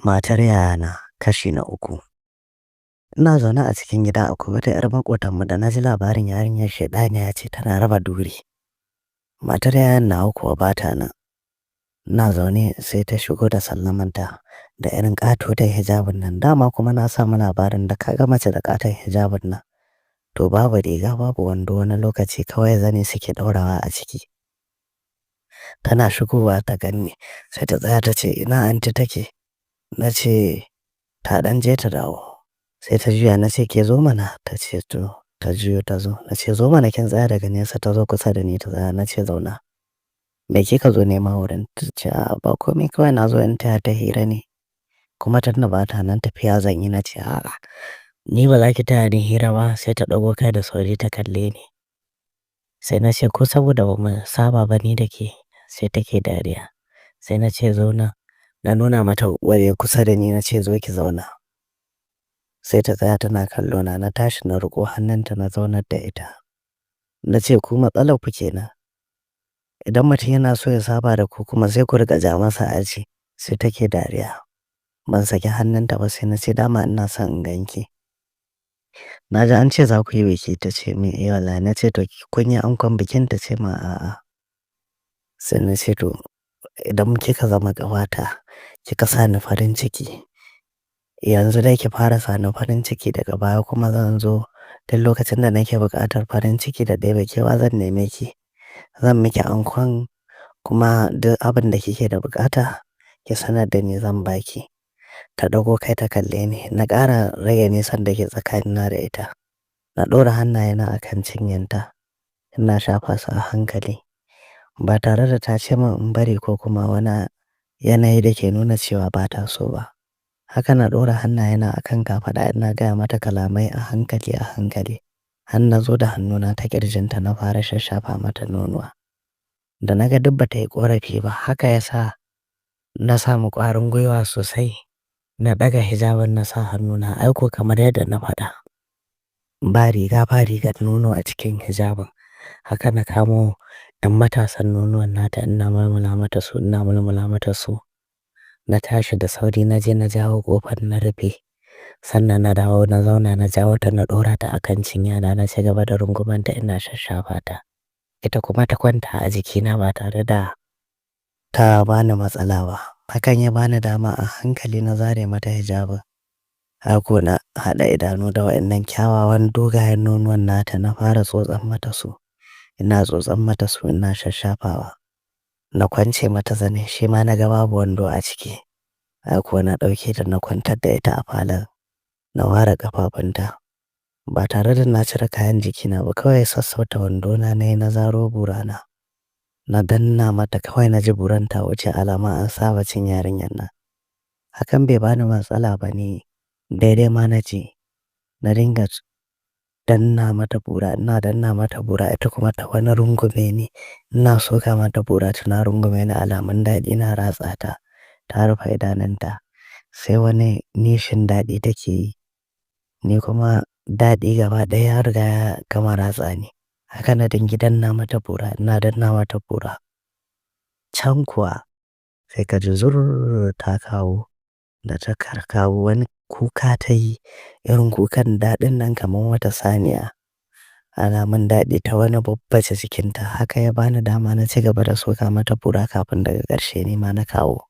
Matar yayana kashi na uku. Ina zaune a cikin gida akwai wata 'yar maƙotanmu da na ji labarin yarinyar shaidaniya ce tana raba duri. Matar yayan nawa kuwa ba ta nan. Ina zaune sai ta shigo da sallamanta da irin ƙatoton hijabin nan. Dama kuma na samu labarin da ka ga mace da ƙaton hijabin nan to babu riga babu wando, wani lokaci kawai zane suke ɗaurawa a ciki. Tana shigowa ta ganni sai ta tsaya ta ce ina anti take. Na ce ta ɗan je ta dawo. Sai ta juya na ce ke zo mana, ta ce to, ta juyo ta zo. Na ce zo mana, kin tsaya daga nesa. Ta zo kusa da ni ta tsaya. Na ce zauna. Me kika zo nema wurin? Ta ce a ba komai, kawai na zo in taya ta hira ne. Kuma tunda ba ta nan tafiya zan yi. Na ce a'a ni ba za ki taya ni hira ba. Sai ta ɗago kai da sauri ta kalle ni. Sai na ce ko saboda ba mu saba ba ni da ke. Sai take dariya. Sai na ce zauna. Na nuna mata waje kusa da ni na ce zo ki zauna. Sai ta tsaya tana kallo na. Na tashi na riƙo hannunta na zaunar da ita. Na ce ku matsalar ku kenan. Idan mutum yana so ya saba da ku kuma sai ku riƙa ja masa aji. Sai take dariya. Ban saki hannunta ba sai na ce dama ina son in ganki. Na ji an ce za ku yi biki. Ta ce min eh wallahi. Na ce to kun yi ankon bikin? Ta ce ma a'a. Sai na ce to idan kika zama ƙawata kika sa ni farin ciki, yanzu dai ki fara sa ni farin ciki, daga baya kuma zan zo duk lokacin da nake buƙatar farin ciki da ɗebe kewa zan neme ki. Zan miki ankon kuma duk abin da kike da buƙata ki sanar da ni zan baki. Ta ɗago kai ta kalle ni. Na ƙara rage nisan da ke tsakanina da ita. Na ɗora hannayena a kan cinyanta. Ina shafa su a hankali ba tare da ta ce min in bari ko kuma wani yanayi da ke nuna cewa ba ta so ba. Haka na ɗora hannayena a kan kafaɗa ina gaya mata kalamai a hankali a hankali. Har na zo da hannuna ta ƙirjinta na fara shashafa mata nonuwa. Da na ga duk ba ta yi ƙorafi ba, haka ya sa na samu ƙwarin gwiwa sosai. Na ɗaga hijabin na sa hannuna aiko kamar yadda na faɗa. Ba riga ba rigar nono a cikin hijabin. Haka na kamo ɗan matasan nonuwan nata ina mulmula mata su, ina mulmula mata su. Na tashi da sauri na je na jawo ƙofar na rufe. Sannan na dawo na zauna na jawo ta na ɗora ta a kan cinyana na ci gaba da rungumanta ina shashafa ta. Ita kuma ta kwanta a jikina ba tare da ta bani matsala ba. Hakan ya bani dama a hankali na zare mata hijabin. Haka na haɗa idanu da waɗannan kyawawan dogayen nonuwan nata na fara tsotsan mata su. Ina tsotsan mata su ina shashafawa. Na kwance mata zane shi ma na ga babu wando a ciki. Haka na ɗauke ta na kwantar da ita a falon. Na ware ƙafafunta ba tare da na cire kayan jikina ba, kawai sassauta wandona na yi na zaro burana. Na danna mata kawai na ji buranta wuce alama an saba cin yarinyar nan. Hakan bai bani matsala ba ne. Daidai ma na ji. Na dinga danna mata bura, ina danna mata bura ita kuma ta wani rungume ni. Ina soka mata bura tana rungume ni alamun daɗi na ratsa ta. Ta rufe idanunta. Sai wani nishin daɗi take yi. Ni kuma daɗi gaba ɗaya ya riga ya gama ratsa ni. Haka na dingi danna mata bura, ina danna mata bura. Can kuwa sai ka ji zurr ta kawo. Da ta kawo wani kuka ta yi, irin kukan daɗin nan kamar wata saniya. Alamun daɗi ta wani babbace cikinta. Haka ya bani dama na ci gaba da soka mata bura kafin daga ƙarshe ni ma na kawo.